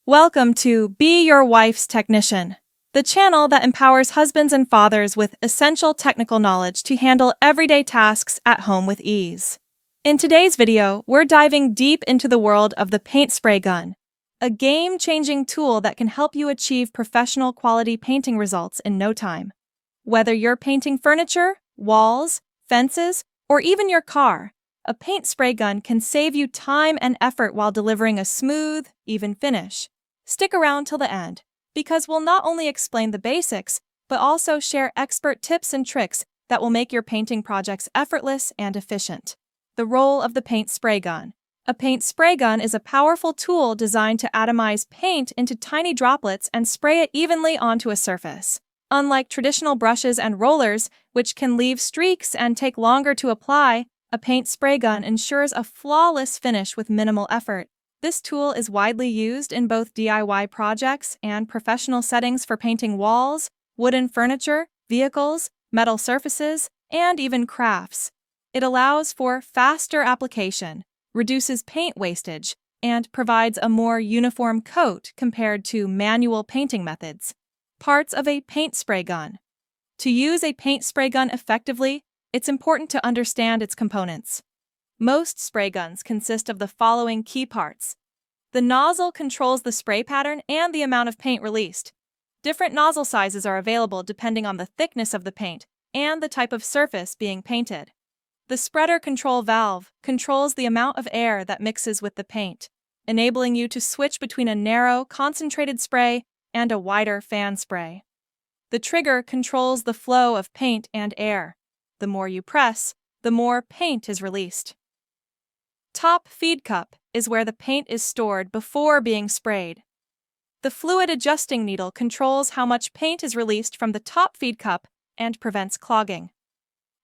Welcome to Be Your Wife's Technician, the channel that empowers husbands and fathers with essential technical knowledge to handle everyday tasks at home with ease. In today's video, we're diving deep into the world of the paint spray gun, a game-changing tool that can help you achieve professional quality painting results in no time. Whether you're painting furniture, walls, fences, or even your car, a paint spray gun can save you time and effort while delivering a smooth, even finish. Stick around till the end, because we'll not only explain the basics, but also share expert tips and tricks that will make your painting projects effortless and efficient. The role of the paint spray gun. A paint spray gun is a powerful tool designed to atomize paint into tiny droplets and spray it evenly onto a surface. Unlike traditional brushes and rollers, which can leave streaks and take longer to apply, a paint spray gun ensures a flawless finish with minimal effort. This tool is widely used in both DIY projects and professional settings for painting walls, wooden furniture, vehicles, metal surfaces, and even crafts. It allows for faster application, reduces paint wastage, and provides a more uniform coat compared to manual painting methods. Parts of a paint spray gun. To use a paint spray gun effectively, it's important to understand its components. Most spray guns consist of the following key parts. The nozzle controls the spray pattern and the amount of paint released. Different nozzle sizes are available depending on the thickness of the paint and the type of surface being painted. The spreader control valve controls the amount of air that mixes with the paint, enabling you to switch between a narrow, concentrated spray and a wider fan spray. The trigger controls the flow of paint and air. The more you press, the more paint is released. Top feed cup is where the paint is stored before being sprayed. The fluid adjusting needle controls how much paint is released from the top feed cup and prevents clogging.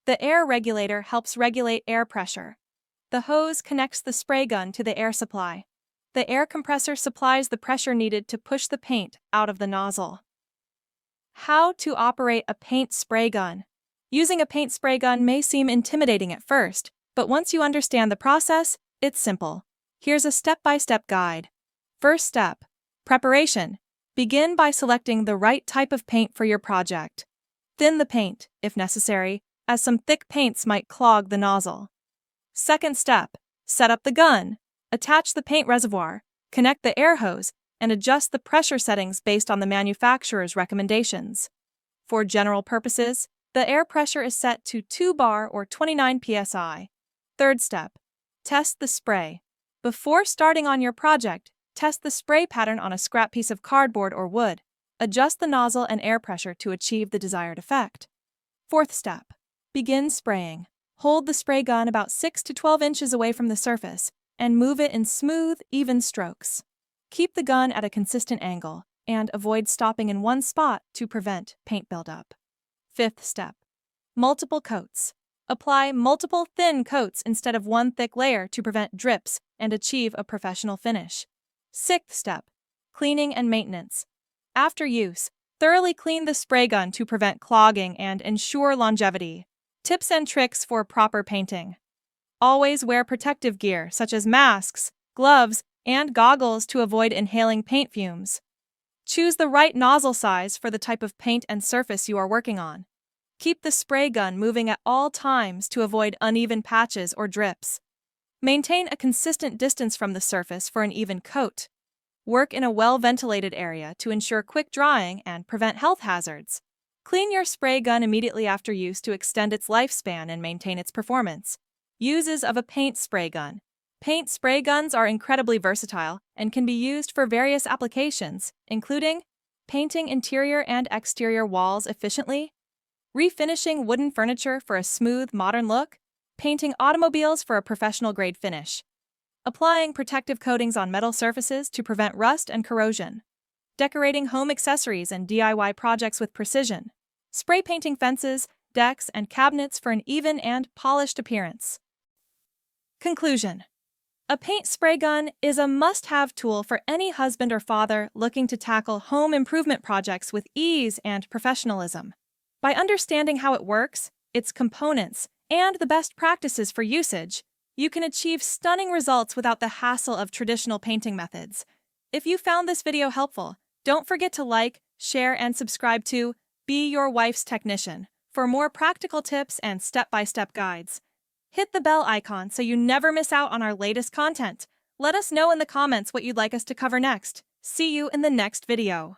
The air regulator helps regulate air pressure. The hose connects the spray gun to the air supply. The air compressor supplies the pressure needed to push the paint out of the nozzle. How to operate a paint spray gun. Using a paint spray gun may seem intimidating at first, but once you understand the process, it's simple. Here's a step-by-step guide. First step, preparation. Begin by selecting the right type of paint for your project. Thin the paint, if necessary, as some thick paints might clog the nozzle. Second step, set up the gun. Attach the paint reservoir, connect the air hose, and adjust the pressure settings based on the manufacturer's recommendations. For general purposes, the air pressure is set to 2 bar or 29 psi. Third step, test the spray. Before starting on your project, test the spray pattern on a scrap piece of cardboard or wood. Adjust the nozzle and air pressure to achieve the desired effect. Fourth step, begin spraying. Hold the spray gun about 6 to 12 inches away from the surface and move it in smooth, even strokes. Keep the gun at a consistent angle and avoid stopping in one spot to prevent paint buildup. Fifth step, multiple coats. Apply multiple thin coats instead of one thick layer to prevent drips and achieve a professional finish. Sixth step, cleaning and maintenance. After use, thoroughly clean the spray gun to prevent clogging and ensure longevity. Tips and tricks for proper painting. Always wear protective gear such as masks, gloves, and goggles to avoid inhaling paint fumes. Choose the right nozzle size for the type of paint and surface you are working on. Keep the spray gun moving at all times to avoid uneven patches or drips. Maintain a consistent distance from the surface for an even coat. Work in a well-ventilated area to ensure quick drying and prevent health hazards. Clean your spray gun immediately after use to extend its lifespan and maintain its performance. Uses of a paint spray gun. Paint spray guns are incredibly versatile and can be used for various applications, including painting interior and exterior walls efficiently, refinishing wooden furniture for a smooth, modern look, painting automobiles for a professional-grade finish, applying protective coatings on metal surfaces to prevent rust and corrosion, decorating home accessories and DIY projects with precision, spray painting fences, decks, and cabinets for an even and polished appearance. Conclusion. A paint spray gun is a must-have tool for any husband or father looking to tackle home improvement projects with ease and professionalism. By understanding how it works, its components, and the best practices for usage, you can achieve stunning results without the hassle of traditional painting methods. If you found this video helpful, don't forget to like, share, and subscribe to Be Your Wife's Technician for more practical tips and step-by-step guides. Hit the bell icon so you never miss out on our latest content. Let us know in the comments what you'd like us to cover next. See you in the next video.